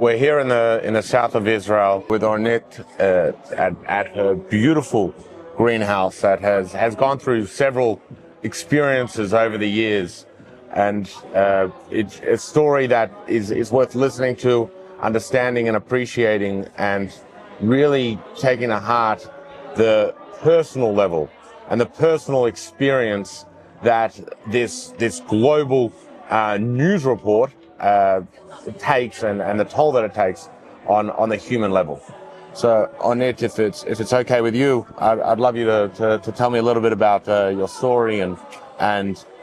We're here in the south of Israel with Ornit at her beautiful greenhouse that has gone through several experiences over the years, and it's a story that is worth listening to, understanding and appreciating, and really taking to heart the personal level and the personal experience that this global news report takes and the toll that it takes on the human level. So, Ornit, if it's okay with you, I'd love you to tell me a little bit about your story and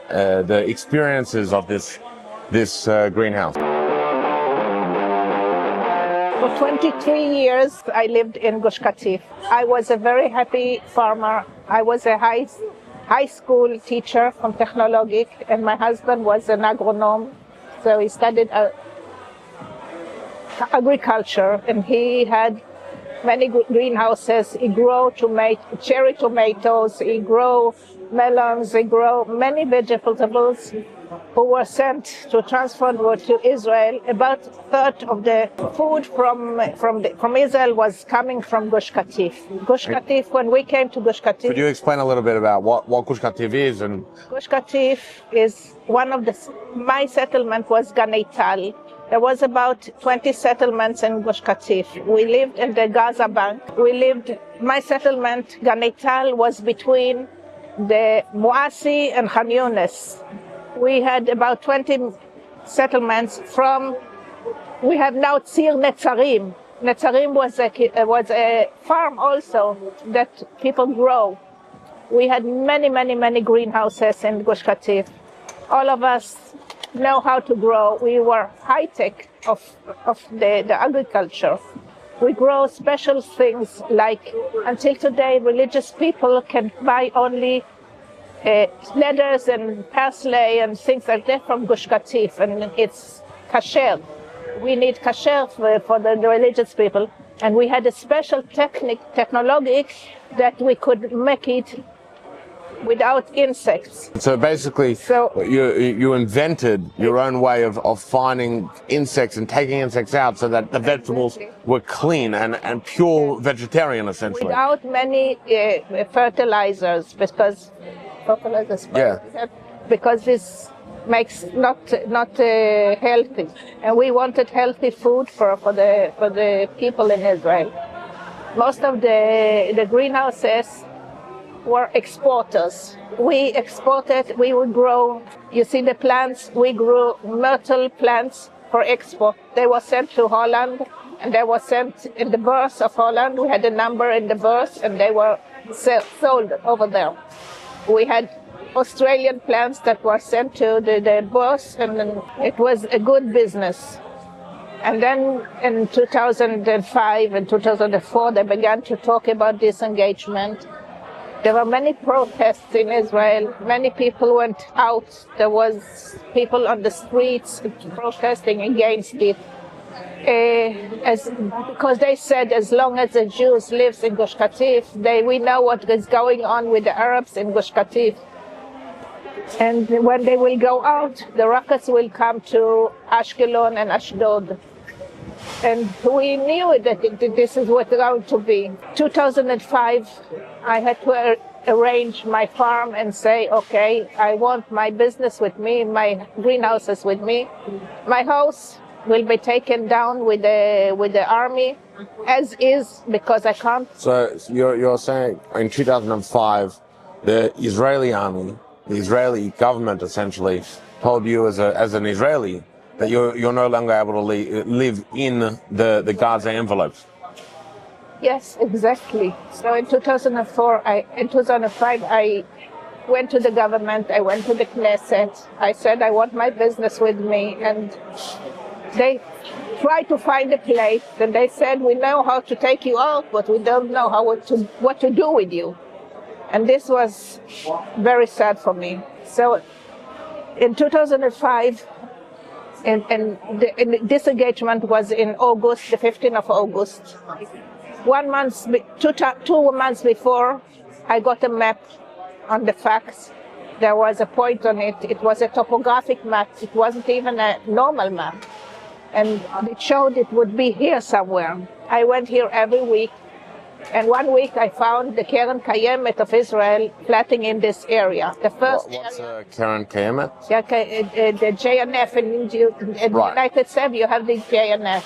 the experiences of this greenhouse. For 23 years, I lived in Gush Katif. I was a very happy farmer. I was a high school teacher from Technologic, and my husband was an agronome. So he studied agriculture, and he had many greenhouses. He grew cherry tomatoes, he grew melons, he grew many vegetables who were sent to transfer to Israel. About a third of the food from Israel was coming from Gush Katif. Gush Katif, when we came to Gush Katif... Could you explain a little bit about what Gush Katif is? Gush Katif is one of my settlement was Ganei Tal. There was about 20 settlements in Gush Katif. We lived in the Gaza bank. My settlement, Ganei Tal, was between the Muasi and Khan Yunis. We had about 20 settlements we have now Tzir Netzarim. Netzarim was a farm also that people grow. We had many greenhouses in Gush Katif. All of us know how to grow. We were high-tech of the agriculture. We grow special things like, until today, religious people can buy only letters and parsley and things like that from Gush Katif, and it's kasher. We need kasher for the religious people, and we had a special technology that we could make it without insects. So basically, you invented your own way of finding insects and taking insects out so that the vegetables were clean and pure vegetarian, essentially. Without many fertilizers, because this makes not healthy, and we wanted healthy food for the people in Israel. Most of the greenhouses were exporters. We exported, we would grow, you see the plants, we grew myrtle plants for export. They were sent to Holland, and they were sent in the bourse of Holland. We had a number in the bourse, and they were sold over there. We had Australian plants that were sent to the bourse, and it was a good business. And then in 2005 and 2004, they began to talk about disengagement. There were many protests in Israel. Many people went out. There was people on the streets protesting against it. Because they said as long as the Jews live in Gush Katif, we know what is going on with the Arabs in Gush Katif. And when they will go out, the rockets will come to Ashkelon and Ashdod. And we knew that this is what it's going to be. 2005, I had to arrange my farm and say, okay, I want my business with me, my greenhouses with me. My house will be taken down with the army as is, because I can't. So you're saying in 2005, the Israeli army, the Israeli government essentially told you as an Israeli that you're no longer able to live in the Gaza envelopes. Yes, exactly. So in 2005, I went to the government, I went to the Knesset. I said, I want my business with me. And they tried to find a place, and they said, we know how to take you out, but we don't know what to do with you. And this was very sad for me. So in 2005, and the disengagement was in August, the 15th of August. 2 months before, I got a map on the fax. There was a point on it. It was a topographic map. It wasn't even a normal map. and it showed it would be here somewhere. I went here every week, and one week I found the Keren Kayemet of Israel planting in this area. The first What's area, Keren Kayemet? the JNF in the United States, you have the JNF.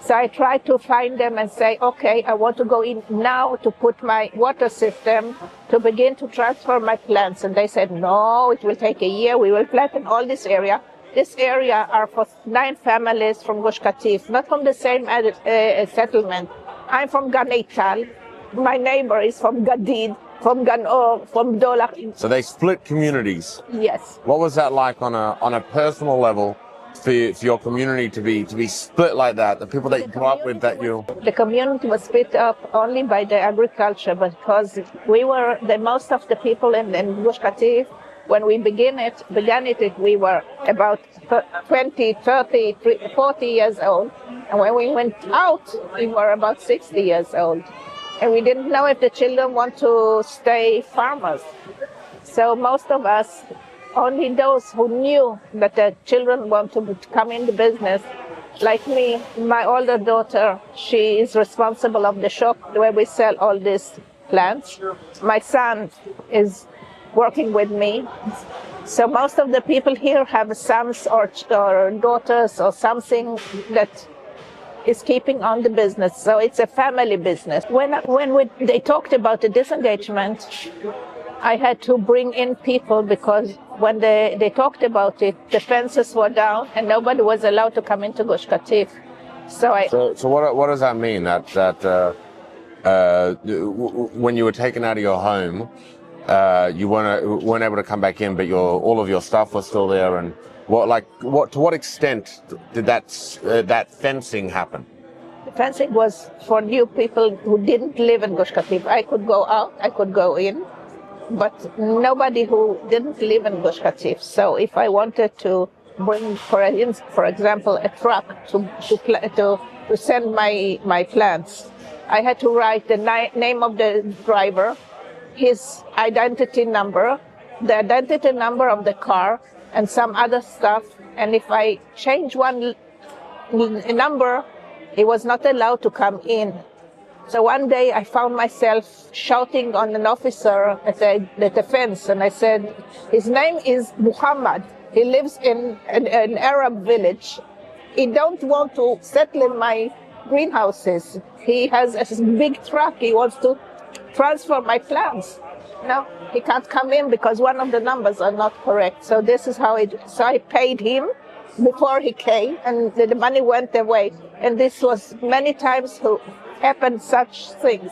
So I tried to find them and say, okay, I want to go in now to put my water system to begin to transfer my plants. And they said, no, it will take a year. We will plant in all this area. This area are for 9 families from Gush Katif, not from the same settlement. I'm from Gan Eital. My neighbor is from Gadid, from Gan Or, from Dola. So they split communities. Yes. What was that like on a personal level for your community to be split like that? The people that you grew up with, that you... The community was split up only by the agriculture, because we were most of the people in Gush Katif. When we began it, we were about 20, 30, 40 years old. And when we went out, we were about 60 years old. And we didn't know if the children want to stay farmers. So most of us, only those who knew that the children want to come in the business, like me, my older daughter, she is responsible of the shop where we sell all these plants. My son is working with me. So most of the people here have sons or daughters or something that is keeping on the business. So it's a family business. When they talked about the disengagement, I had to bring in people, because when they talked about it, the fences were down and nobody was allowed to come into Gush Katif. So what does that mean? That when you were taken out of your home, you weren't able to come back in, but all of your stuff was still there. And to what extent did that fencing happen? The fencing was for new people who didn't live in Gush Katif. I could go out, I could go in, but nobody who didn't live in Gush Katif. So if I wanted to bring, for example, a truck to send my plants, I had to write the name of the driver, his identity number, the identity number of the car, and some other stuff. And if I change one number, he was not allowed to come in. So one day I found myself shouting on an officer at the fence, and I said, his name is Muhammad. He lives in an Arab village. He don't want to settle in my greenhouses. He has a big truck. He wants to transfer my plants. No, he can't come in because one of the numbers are not correct. So this is how so I paid him before he came, and the money went away. And this was many times happened such things.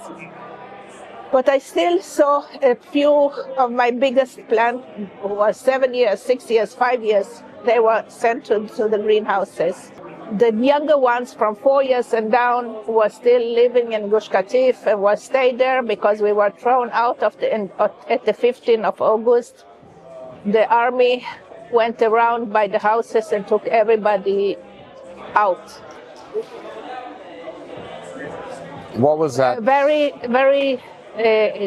But I still saw a few of my biggest plants who were 7 years, 6 years, 5 years. They were sent to the greenhouses. The younger ones from 4 years and down were still living in Gush Katif and were stayed there because we were thrown out at the 15th of August. The army went around by the houses and took everybody out. What was that? A very, very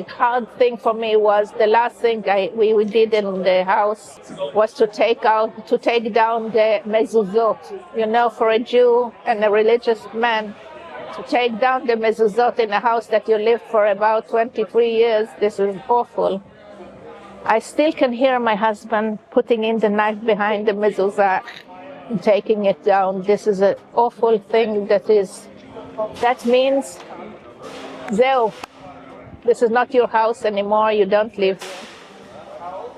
hard thing for me was the last thing we did in the house was to take down the mezuzot. You know, for a Jew and a religious man, to take down the mezuzot in a house that you lived for about 23 years, this is awful. I still can hear my husband putting in the knife behind the mezuzah and taking it down. This is an awful thing that means, Zeo, this is not your house anymore, you don't live here.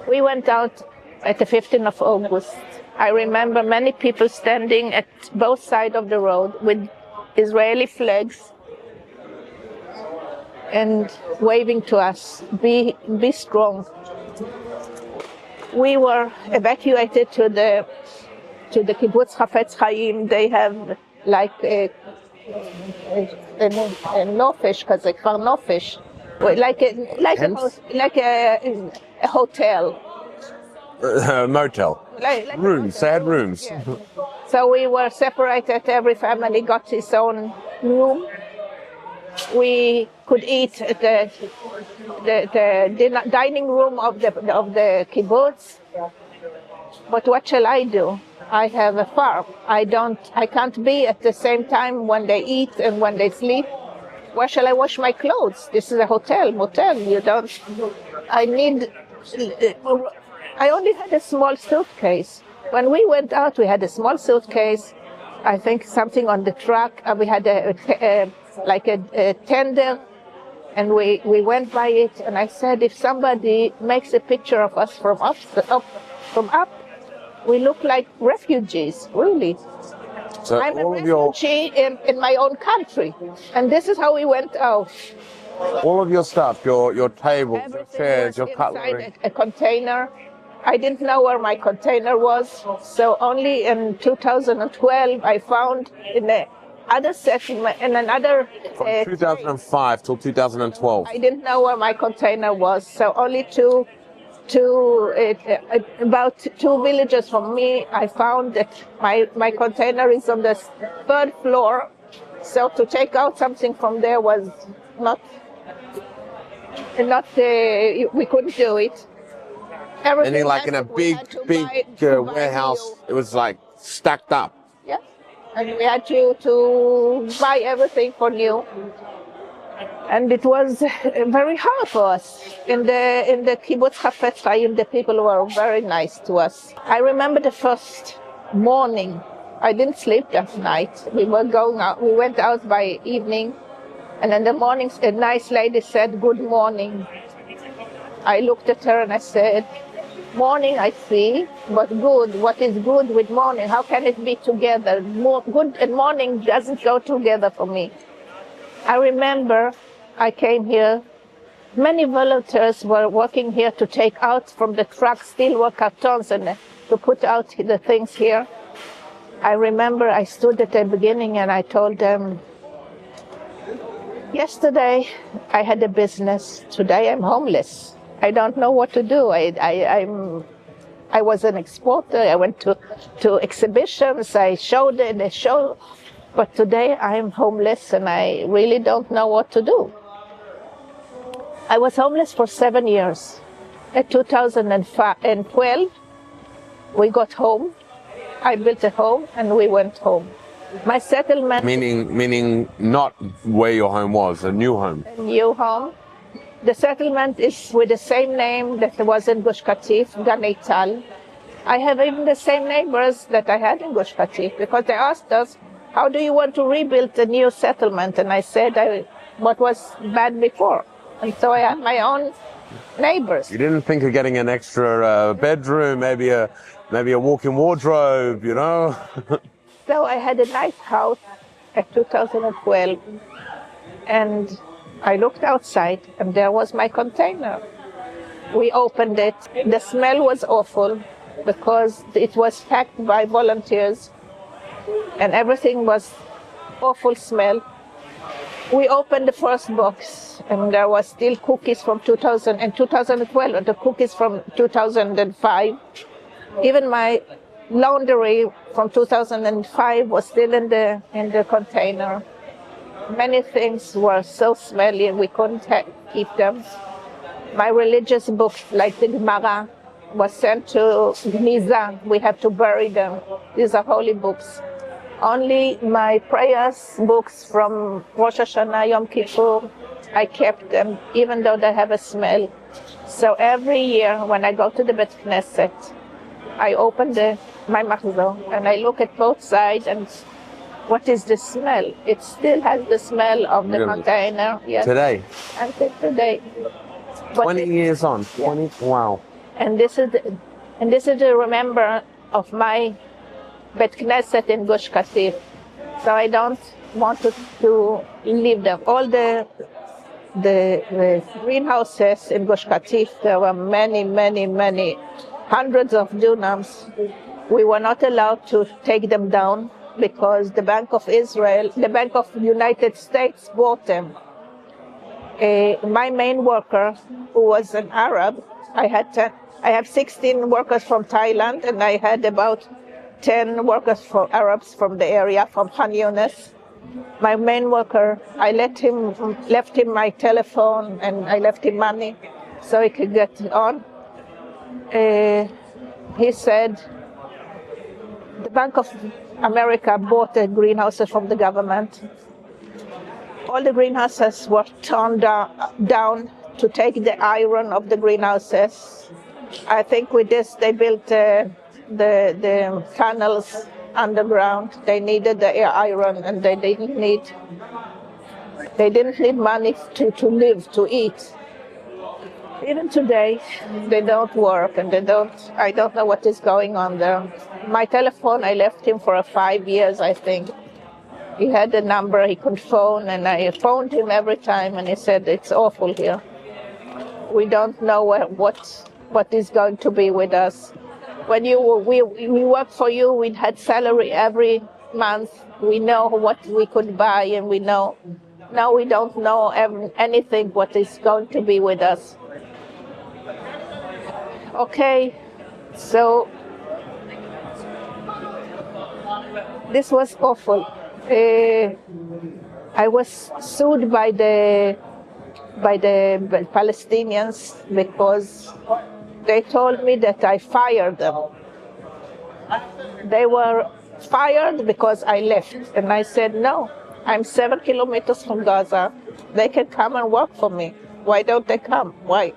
We went out at the 15th of August. I remember many people standing at both sides of the road with Israeli flags and waving to us, be strong. We were evacuated to the kibbutz Chafetz Chaim. They have like a nofesh, kvar nofesh, like a hotel. A motel. Like rooms. They had rooms. Yeah. So we were separated. Every family got his own room. We could eat at the dining room of the kibbutz. But what shall I do? I have a farm. I can't be at the same time when they eat and when they sleep. Where shall I wash my clothes? This is a motel. I only had a small suitcase. When we went out, we had a small suitcase, I think something on the truck. We had a tender, and we went by it. And I said, if somebody makes a picture of us from up, we look like refugees, really. So I'm a all of your refugee in my own country, and this is how we went out. all of your stuff, your tables, your Everything chairs, was your cutlery. inside a container. I didn't know where my container was, so only in 2012 I found in another settlement, in another. From 2005 till 2012. I didn't know where my container was, so only about 2 villages from me, I found that my container is on the 3rd floor. So to take out something from there was not we couldn't do it. Meaning like in a big warehouse, it was like stacked up. Yes, and we had to buy everything for new. And it was very hard for us. In the kibbutz Chafetz Chaim, the people were very nice to us. I remember the first morning. I didn't sleep that night. We were going out. We went out by evening, and in the morning, a nice lady said, "Good morning." I looked at her and I said, "Morning, I see, but good. What is good with morning? How can it be together? Good and morning doesn't go together for me." I remember I came here. Many volunteers were working here to take out from the truck steelwork cartons and to put out the things here. I remember I stood at the beginning and I told them, yesterday I had a business, today I'm homeless. I don't know what to do. I was an exporter. I went to exhibitions. I showed in a show. But today I'm homeless and I really don't know what to do. I was homeless for 7 years. In 2012, we got home. I built a home and we went home. My settlement... Meaning not where your home was, a new home. A new home. The settlement is with the same name that was in Gush Katif, Ganeital. I have even the same neighbors that I had in Gush Katif because they asked us, how do you want to rebuild a new settlement? And I said what was bad before. And so I had my own neighbors. You didn't think of getting an extra bedroom, maybe a walk-in wardrobe, you know? So I had a nice house at 2012. And I looked outside and there was my container. We opened it. The smell was awful because it was packed by volunteers. And everything was awful smell. We opened the first box and there was still cookies from 2012 and the cookies from 2005. Even my laundry from 2005 was still in the container. Many things were so smelly and we couldn't keep them. My religious books, like the Gemara, was sent to Gaza. We have to bury them. These are holy books. Only my prayers books from Rosh Hashanah, Yom Kippur, I kept them, even though they have a smell. So every year when I go to the Bet Knesset, I open my machzor and I look at both sides and what is the smell? It still has the smell of the container. Yes. Today? Until today. 20 years on. 20. Wow. And this is the remember of my Bet Knesset in Gush Katif. So I don't want to leave them. All the greenhouses in Gush Katif, there were many hundreds of dunams. We were not allowed to take them down because the Bank of Israel, the Bank of the United States bought them. My main worker, who was an Arab, I have 16 workers from Thailand, and I had about 10 workers for Arabs from the area, from Khan Yunis. My main worker, I left him my telephone and I left him money so he could get on. He said, the Bank of America bought the greenhouses from the government. All the greenhouses were torn down to take the iron of the greenhouses. I think with this they built the tunnels underground. They needed the iron, and they didn't need money to live, to eat. Even today, they don't work, and I don't know what is going on there. My telephone, I left him for 5 years, I think. He had a number he could phone, and I phoned him every time, and he said, it's awful here. We don't know what is going to be with us. When we worked for you, we had salary every month. We know what we could buy, and we know. Now we don't know anything what is going to be with us. Okay, so this was awful. I was sued by the Palestinians because they told me that I fired them. They were fired because I left, and I said no. I'm 7 kilometers from Gaza. They can come and work for me. Why don't they come? Why?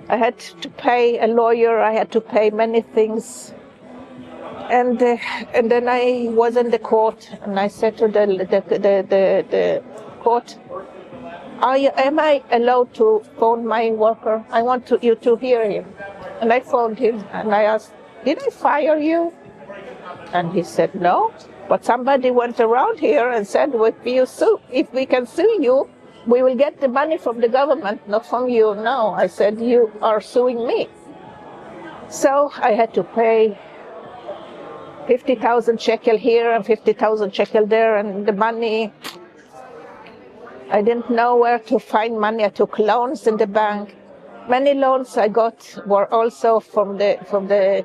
I had to pay a lawyer. I had to pay many things. And then I was in the court, and I said to the court, am I allowed to phone my worker? I want you to hear him. And I phoned him, and I asked, did I fire you? And he said, no. But somebody went around here and said, if we can sue you, we will get the money from the government, not from you. No, I said, you are suing me. So I had to pay 50,000 shekel here and 50,000 shekel there, and the money, I didn't know where to find money. I took loans in the bank. Many loans I got were also from the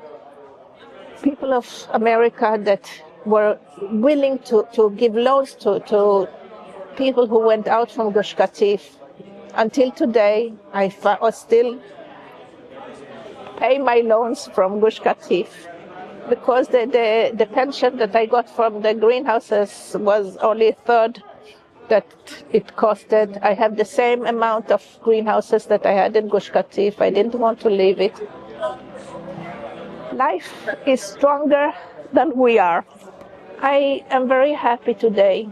people of America that were willing to give loans to people who went out from Gush Katif. Until today, I still pay my loans from Gush Katif because the pension that I got from the greenhouses was only a third that it costed. I have the same amount of greenhouses that I had in Gush Katif. I didn't want to leave it. Life is stronger than we are. I am very happy today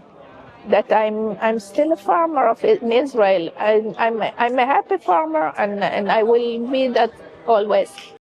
that I'm still a farmer in Israel. I'm a happy farmer, and I will be that always.